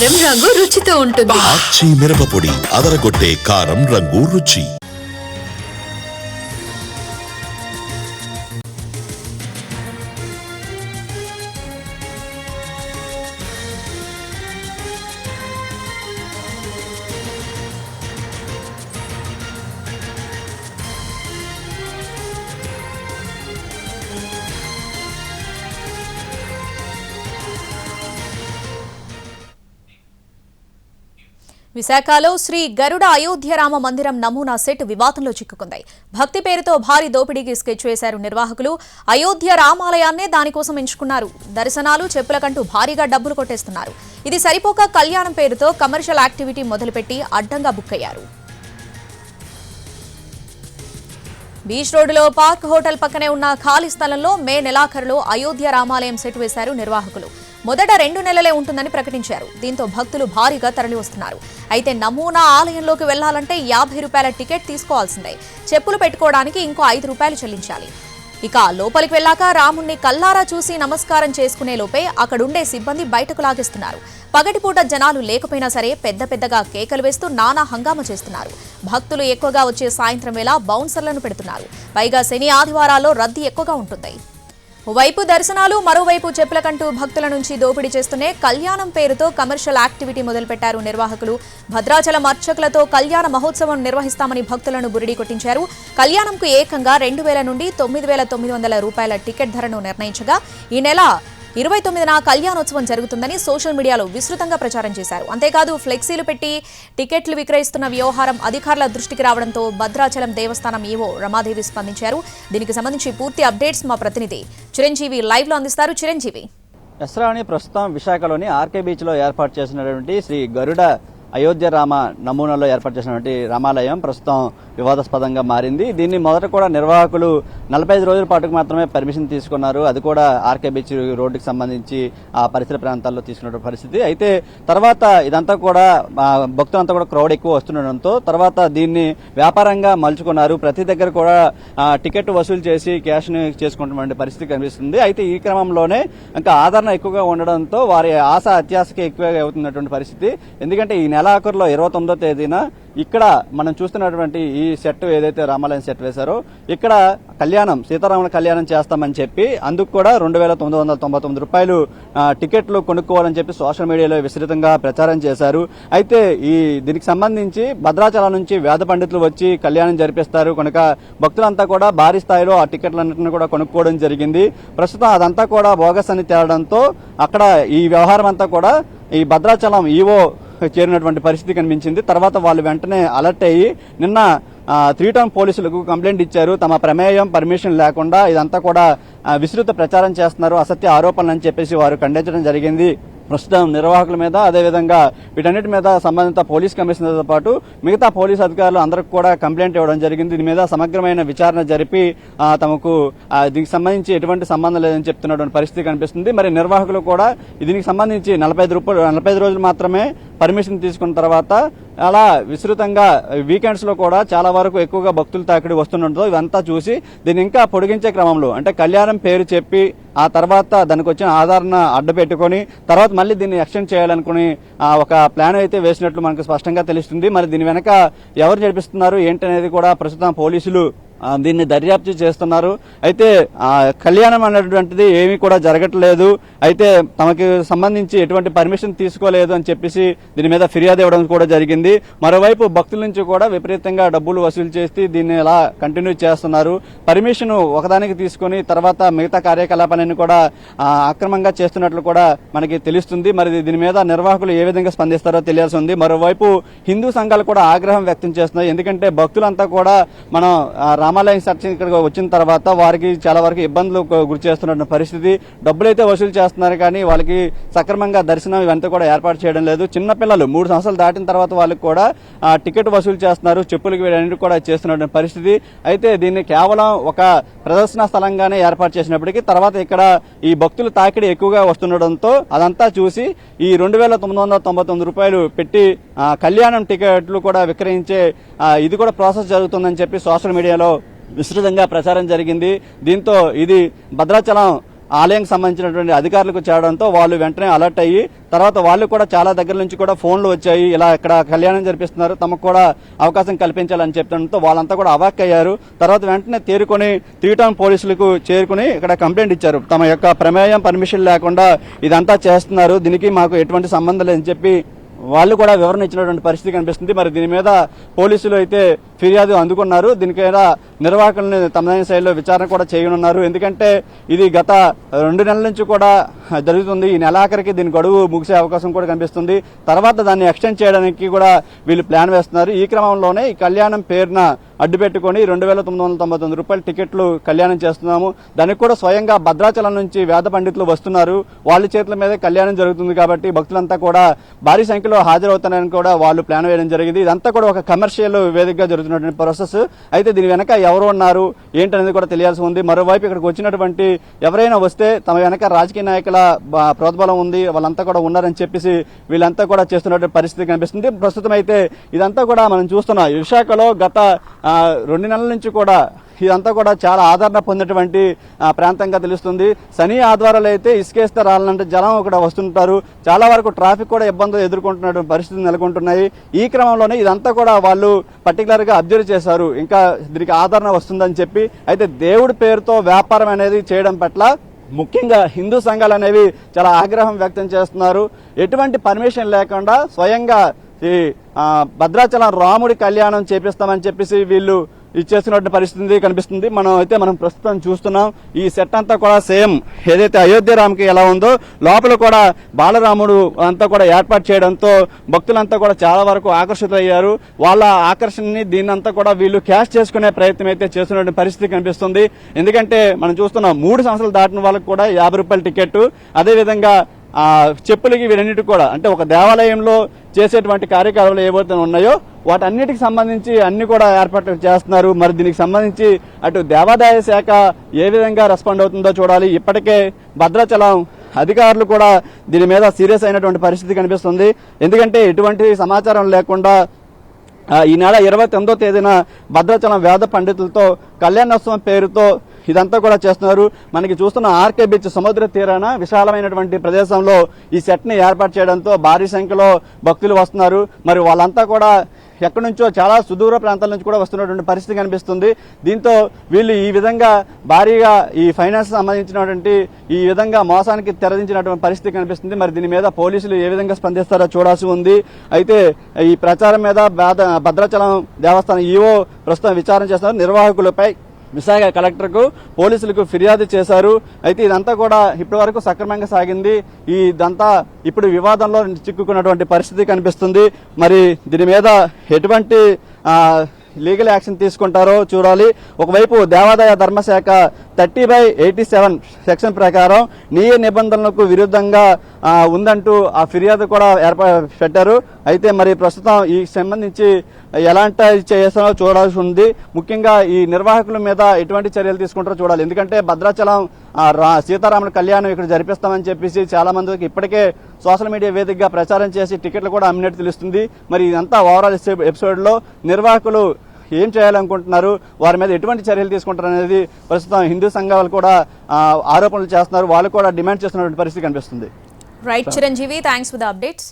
కారం రంగు రుచితో ఉంటుంది. ఆచి మిరపపొడి అదరగొట్టే కారం రంగు రుచి. విశాఖలో శ్రీ గరుడ అయోధ్య రామ మందిరం నమూనా సెట్ వివాదంలో చిక్కుకుంది. భక్తి పేరుతో భారీ దోపిడీకి స్కెచ్ వేశారు నిర్వాహకులు. అయోధ్య రామాలయాన్నే దానికోసం ఎంచుకున్నారు. దర్శనాలు చెప్పులకంటూ భారీగా డబ్బులు కొట్టేస్తున్నారు. ఇది సరిపోక కళ్యాణం పేరుతో కమర్షియల్ యాక్టివిటీ మొదలుపెట్టి అడ్డంగా బుక్ అయ్యారు. బీచ్ రోడ్డులో పార్క్ హోటల్ పక్కనే ఉన్న ఖాళీ స్థలంలో మే నెలాఖరులో అయోధ్య రామాలయం సెట్ వేశారు నిర్వాహకులు. మొదట 2 నెలలే ఉంటుందని ప్రకటించారు. దీంతో భక్తులు భారీగా తరలివస్తున్నారు. అయితే నమూనా ఆలయంలోకి వెళ్లాలంటే 50 రూపాయల టికెట్ తీసుకోవాల్సిందే. చెప్పులు పెట్టుకోవడానికి ఇంకో 5 రూపాయలు చెల్లించాలి. ఇక లోపలికి వెళ్లాక రాముణ్ణి కల్లారా చూసి నమస్కారం చేసుకునే లోపే అక్కడుండే సిబ్బంది బయటకు లాగేస్తున్నారు. పగటిపూట జనాలు లేకపోయినా సరే పెద్దగా కేకలు వేస్తూ నానా హంగామా చేస్తున్నారు. భక్తులు ఎక్కువగా వచ్చే సాయంత్రం వేళ బౌన్సర్లను పెడుతున్నారు. పైగా శని ఆదివారాల్లో రద్దీ ఎక్కువగా ఉంటుంది. ఓవైపు దర్శనాలు, మరోవైపు చెప్పులకంటూ భక్తుల నుంచి దోపిడీ చేస్తూనే కళ్యాణం పేరుతో కమర్షియల్ యాక్టివిటీ మొదలుపెట్టారు నిర్వాహకులు. భద్రాచలం అర్చకులతో కళ్యాణ మహోత్సవం నిర్వహిస్తామని భక్తులను బురిడి కొట్టించారు. కళ్యాణంకు ఏకంగా 2,000 నుండి 9,900 రూపాయల టికెట్ ధరను నిర్ణయించగా ఈ నెల 29న కళ్యాణోత్సవం జరుగుతుందని సోషల్ మీడియాలో విస్తృతంగా ప్రచారం చేశారు. అంతేకాదు ఫ్లెక్సీలు పెట్టి టికెట్లు విక్రయిస్తున్న వ్యవహారం అధికారుల దృష్టికి రావడంతో భద్రాచలం దేవస్థానం ఈవో రమాదేవి స్పందించారు. దీనికి సంబంధించి పూర్తి అప్డేట్స్ మా ప్రతినిధి చిరంజీవి లైవ్ లో అందిస్తారు. చిరంజీవి. ఎస్రాని ప్రస్తుతం విశాఖలోని ఆర్కే బీచ్ లో ఏర్పాటు చేసినటువంటి శ్రీ గరుడ అయోధ్య రామ నమూనాలో ఏర్పాటు చేసినటువంటి రామాలయం ప్రస్తుతం వివాదాస్పదంగా మారింది. దీన్ని మొదట కూడా నిర్వాహకులు 45 రోజుల పాటుకు మాత్రమే పర్మిషన్ తీసుకున్నారు. అది కూడా ఆర్కే బీచ్ రోడ్డుకి సంబంధించి ఆ పరిసర ప్రాంతాల్లో తీసుకున్న పరిస్థితి. అయితే తర్వాత ఇదంతా కూడా భక్తులంతా కూడా క్రౌడ్ ఎక్కువ వస్తుండడంతో తర్వాత దీన్ని వ్యాపారంగా మలుచుకున్నారు. ప్రతి దగ్గర కూడా టికెట్ వసూలు చేసి క్యాష్ ని చేసుకుంటున్న పరిస్థితి కనిపిస్తుంది. అయితే ఈ క్రమంలోనే ఇంకా ఆదరణ ఎక్కువగా ఉండడంతో వారి ఆశ అత్యాశకి ఎక్కువగా అవుతున్నటువంటి పరిస్థితి. ఎందుకంటే ఈ నెలాఖరులో 29వ తేదీన ఇక్కడ మనం చూస్తున్నటువంటి ఈ సెట్ ఏదైతే రామాలయం సెట్ వేశారో ఇక్కడ కళ్యాణం సీతారాముల కళ్యాణం చేస్తామని చెప్పి అందుకు కూడా 2,999 రూపాయలు టికెట్లు కొనుక్కోవాలని చెప్పి సోషల్ మీడియాలో విస్తృతంగా ప్రచారం చేశారు. అయితే దీనికి సంబంధించి భద్రాచలం నుంచి వేద పండితులు వచ్చి కళ్యాణం జరిపిస్తారు కనుక భక్తులంతా కూడా భారీ స్థాయిలో ఆ టికెట్లన్నింటినీ కూడా కొనుక్కోవడం జరిగింది. ప్రస్తుతం అదంతా కూడా బోగస్ అని తేలడంతో అక్కడ ఈ వ్యవహారం అంతా కూడా ఈ భద్రాచలం ఈవో చేరినటువంటి పరిస్థితి కనిపించింది. తర్వాత వాళ్ళు వెంటనే అలర్ట్ అయ్యి నిన్న 3 టౌన్ పోలీసులకు కంప్లైంట్ ఇచ్చారు. తమ ప్రమేయం పర్మిషన్ లేకుండా ఇదంతా కూడా విస్తృత ప్రచారం చేస్తున్నారు, అసత్య ఆరోపణలు అని చెప్పేసి వారు ఖండించడం జరిగింది. ప్రస్తుతం నిర్వాహకుల మీద అదేవిధంగా వీటన్నిటి మీద సంబంధిత పోలీస్ కమిషనర్తో పాటు మిగతా పోలీస్ అధికారులు అందరికి కూడా కంప్లైంట్ ఇవ్వడం జరిగింది. దీని మీద సమగ్రమైన విచారణ జరిపి తమకు దీనికి సంబంధించి ఎటువంటి సంబంధం లేదని చెప్తున్నటువంటి పరిస్థితి కనిపిస్తుంది. మరి నిర్వాహకులు కూడా దీనికి సంబంధించి 45 రోజులు మాత్రమే పర్మిషన్ తీసుకున్న తర్వాత అలా విస్తృతంగా వీకెండ్స్ లో కూడా చాలా వరకు ఎక్కువగా భక్తులు తాకిడి వస్తుండటంతో ఇవంతా చూసి దీన్ని ఇంకా పొడిగించే క్రమంలో అంటే కళ్యాణం పేరు చెప్పి ఆ తర్వాత దానికి వచ్చిన ఆధారణ అడ్డు పెట్టుకుని తర్వాత మళ్ళీ దీన్ని ఎక్స్టెండ్ చేయాలనుకుని ఒక ప్లాన్ అయితే వేసినట్లు మనకు స్పష్టంగా తెలుస్తుంది. మరి దీని వెనక ఎవరు నడిపిస్తున్నారు ఏంటనేది కూడా ప్రస్తుతం పోలీసులు దీన్ని దర్యాప్తు చేస్తున్నారు. అయితే కళ్యాణం అనేటువంటిది ఏమీ కూడా జరగట్లేదు, అయితే తమకి సంబంధించి ఎటువంటి పర్మిషన్ తీసుకోలేదు అని చెప్పేసి దీని మీద ఫిర్యాదు ఇవ్వడం కూడా జరిగింది. మరోవైపు భక్తుల నుంచి కూడా విపరీతంగా డబ్బులు వసూలు చేసి దీన్ని ఎలా కంటిన్యూ చేస్తున్నారు. పర్మిషన్ ఒకదానికి తీసుకుని తర్వాత మిగతా కార్యకలాపాలన్నీ కూడా అక్రమంగా చేస్తున్నట్లు కూడా మనకి తెలుస్తుంది. మరి దీని మీద నిర్వాహకులు ఏ విధంగా స్పందిస్తారో తెలియాల్సి ఉంది. మరోవైపు హిందూ సంఘాలు కూడా ఆగ్రహం వ్యక్తం చేస్తున్నాయి. ఎందుకంటే భక్తులంతా కూడా మనం రామాలయం సెర్చ్ ఇక్కడ వచ్చిన తర్వాత వారికి చాలా వరకు ఇబ్బందులు గురి చేస్తున్న పరిస్థితి. డబ్బులైతే వసూలు చేస్తున్నారు కానీ వాళ్ళకి సక్రమంగా దర్శనం ఇవంతా కూడా ఏర్పాటు చేయడం లేదు. చిన్నపిల్లలు 3 సంవత్సరాలు దాటిన తర్వాత వాళ్ళకి కూడా టికెట్ వసూలు చేస్తున్నారు, చెప్పులకి వీళ్ళన్నిటి కూడా చేస్తున్న పరిస్థితి. అయితే దీన్ని కేవలం ఒక ప్రదర్శన స్థలంగానే ఏర్పాటు చేసినప్పటికీ తర్వాత ఇక్కడ ఈ భక్తులు తాకిడి ఎక్కువగా వస్తుండడంతో అదంతా చూసి ఈ 2,999 రూపాయలు పెట్టి కళ్యాణం టికెట్లు కూడా విక్రయించే ఇది కూడా ప్రాసెస్ జరుగుతుందని చెప్పి సోషల్ మీడియాలో విస్తృతంగా ప్రచారం జరిగింది. దీంతో ఇది భద్రాచలం ఆలయానికి సంబంధించినటువంటి అధికారులకు చేరడంతో వాళ్ళు వెంటనే అలర్ట్ అయ్యి తర్వాత వాళ్ళు కూడా చాలా దగ్గర నుంచి కూడా ఫోన్లు వచ్చాయి, ఇలా ఇక్కడ కళ్యాణం జరిపిస్తున్నారు, తమకు కూడా అవకాశం కల్పించాలని చెప్పడంతో వాళ్ళంతా కూడా అవాక్కయ్యారు. తర్వాత వెంటనే తేరుకొని 3 టౌన్ పోలీసులకు చేరుకుని ఇక్కడ కంప్లైంట్ ఇచ్చారు. తమ యొక్క ప్రమేయం పర్మిషన్ లేకుండా ఇదంతా చేస్తున్నారు, దీనికి మాకు ఎటువంటి సంబంధం లేదని చెప్పి వాళ్ళు కూడా వివరణ ఇచ్చినటువంటి పరిస్థితి కనిపిస్తుంది. మరి దీని మీద పోలీసులు అయితే ఫిర్యాదు అందుకున్నారు. దీనికైనా నిర్వాహకులను తమదైన శైలిలో విచారణ కూడా చేయనున్నారు. ఎందుకంటే ఇది గత 2 నెలల నుంచి కూడా జరుగుతుంది. ఈ నెలాఖరికి దీని గడువు ముగిసే అవకాశం కూడా కనిపిస్తుంది. తర్వాత దాన్ని ఎక్స్టెండ్ చేయడానికి కూడా వీళ్ళు ప్లాన్ వేస్తున్నారు. ఈ క్రమంలోనే ఈ కళ్యాణం పేరున అడ్డు పెట్టుకుని 2,999 రూపాయల టికెట్లు కళ్యాణం చేస్తున్నాము. దానికి కూడా స్వయంగా భద్రాచలం నుంచి వేద పండితులు వస్తున్నారు. వాళ్ళ చేతుల మీదే కళ్యాణం జరుగుతుంది కాబట్టి భక్తులంతా కూడా భారీ సంఖ్యలో హాజరవుతారని కూడా వాళ్ళు ప్లాన్ వేయడం జరిగింది. ఇదంతా కూడా ఒక కమర్షియల్ వేదికగా జరుగుతున్నటువంటి ప్రాసెస్. అయితే దీని వెనక ఎవరు ఉన్నారు ఏంటనేది కూడా తెలియాల్సి ఉంది. మరోవైపు ఇక్కడికి వచ్చినటువంటి ఎవరైనా వస్తే తమ వెనక రాజకీయ నాయకుల ప్రోద్బలం ఉంది, వాళ్ళంతా కూడా ఉన్నారని చెప్పేసి వీళ్ళంతా కూడా చేస్తున్నటువంటి పరిస్థితి కనిపిస్తుంది. ప్రస్తుతం అయితే ఇదంతా కూడా మనం చూస్తున్నాం. విశాఖలో గత 2 నెలల నుంచి కూడా ఇదంతా కూడా చాలా ఆదరణ పొందినటువంటి ప్రాంతంగా తెలుస్తుంది. శని ఆదివారాలు అయితే ఇసుకేస్తే రాలంటే జనం ఇక్కడ వస్తుంటారు. చాలా వరకు ట్రాఫిక్ కూడా ఇబ్బందులు ఎదుర్కొంటున్న పరిస్థితులు నెలకొంటున్నాయి. ఈ క్రమంలోనే ఇదంతా కూడా వాళ్ళు పర్టికులర్ గా అబ్జర్వ్ చేశారు, ఇంకా దీనికి ఆదరణ వస్తుందని చెప్పి. అయితే దేవుడి పేరుతో వ్యాపారం అనేది చేయడం పట్ల ముఖ్యంగా హిందూ సంఘాలు అనేవి చాలా ఆగ్రహం వ్యక్తం చేస్తున్నారు. ఎటువంటి పర్మిషన్ లేకుండా స్వయంగా ఈ భద్రాచలం రాముడి కళ్యాణం చేపిస్తామని చెప్పేసి వీళ్ళు ఇచ్చేస్తున్నటువంటి పరిస్థితి కనిపిస్తుంది. మనం ప్రస్తుతం చూస్తున్నాం. ఈ సెట్ అంతా కూడా సేమ్ ఏదైతే అయోధ్య రామ్కి ఎలా ఉందో లోపల కూడా బాలరాముడు అంతా కూడా ఏర్పాటు చేయడంతో భక్తులంతా కూడా చాలా వరకు ఆకర్షితులయ్యారు. వాళ్ళ ఆకర్షణని దీన్నంతా కూడా వీళ్ళు క్యాష్ చేసుకునే ప్రయత్నం అయితే చేస్తున్నటువంటి పరిస్థితి కనిపిస్తుంది. ఎందుకంటే మనం చూస్తున్నాం 3 సంవత్సరాలు దాటిన వాళ్ళకి కూడా 50 రూపాయల టికెట్, అదేవిధంగా చెప్పులకి వీరన్నిటి కూడా అంటే ఒక దేవాలయంలో చేసేటువంటి కార్యక్రమాలు ఏవైతే ఉన్నాయో వాటన్నిటికి సంబంధించి అన్ని కూడా ఏర్పాట్లు చేస్తున్నారు. మరి దీనికి సంబంధించి అటు దేవాదాయ శాఖ ఏ విధంగా రెస్పాండ్ అవుతుందో చూడాలి. ఇప్పటికే భద్రాచలం అధికారులు కూడా దీని మీద సీరియస్ అయినటువంటి పరిస్థితి కనిపిస్తుంది. ఎందుకంటే ఎటువంటి సమాచారం లేకుండా ఈ నెల 29వ తేదీన భద్రాచలం వేద పండితులతో కళ్యాణోత్సవం పేరుతో ఇదంతా కూడా చేస్తున్నారు. మనకి చూస్తున్న ఆర్కే బీచ్ సముద్ర తీరాన విశాలమైనటువంటి ప్రదేశంలో ఈ సెట్ ని ఏర్పాటు చేయడంతో భారీ సంఖ్యలో భక్తులు వస్తున్నారు. మరి వాళ్ళంతా కూడా ఎక్కడి నుంచో చాలా సుదూర ప్రాంతాల నుంచి కూడా వస్తున్నటువంటి పరిస్థితి కనిపిస్తుంది. దీంతో వీళ్ళు ఈ విధంగా భారీగా ఈ ఫైనాన్స్ సంబంధించినటువంటి ఈ విధంగా మోసానికి తెరదించినటువంటి పరిస్థితి కనిపిస్తుంది. మరి దీని మీద పోలీసులు ఏ విధంగా స్పందిస్తారో చూడాల్సి ఉంది. అయితే ఈ ప్రచారం మీద భద్రాచలం దేవస్థానం ఈవో ప్రస్తుతం విచారణ చేస్తున్నారు. నిర్వాహకులపై విశాఖ కలెక్టర్కు పోలీసులకు ఫిర్యాదు చేశారు. అయితే ఇదంతా కూడా ఇప్పటి వరకు సక్రమంగా సాగింది. ఇదంతా ఇప్పుడు వివాదంలో చిక్కుకున్నటువంటి పరిస్థితి కనిపిస్తుంది. మరి దీని మీద ఎటువంటి లీగల్ యాక్షన్ తీసుకుంటారో చూడాలి. ఒకవైపు దేవాదాయ ధర్మశాఖ 30/87 సెక్షన్ ప్రకారం నియమ నిబంధనలకు విరుద్ధంగా ఉందంటూ ఆ ఫిర్యాదు కూడా పెట్టారు. అయితే మరి ప్రస్తుతం ఈ సంబంధించి ఎలాంటి చేస్తారో చూడాల్సి ఉంది. ముఖ్యంగా ఈ నిర్వాహకుల మీద ఎటువంటి చర్యలు తీసుకుంటారో చూడాలి. ఎందుకంటే భద్రాచలం సీతారాముల కళ్యాణం ఇక్కడ జరిపిస్తామని చెప్పేసి చాలా మందికి ఇప్పటికే సోషల్ మీడియా వేదికగా ప్రచారం చేసి టికెట్లు కూడా అమ్మినట్టు తెలుస్తుంది. మరి ఇదంతా ఓవరాల్ ఎపిసోడ్ లో నిర్వాహకులు ఏం చేయాలనుకుంటున్నారు, వారి మీద ఎటువంటి చర్యలు తీసుకుంటారు అనేది ప్రస్తుతం హిందూ సంఘాలు కూడా ఆరోపణలు చేస్తున్నారు. వాళ్ళు కూడా డిమాండ్ చేస్తున్నటువంటి పరిస్థితి కనిపిస్తుంది. Right Chiranjeevi, thanks for the updates.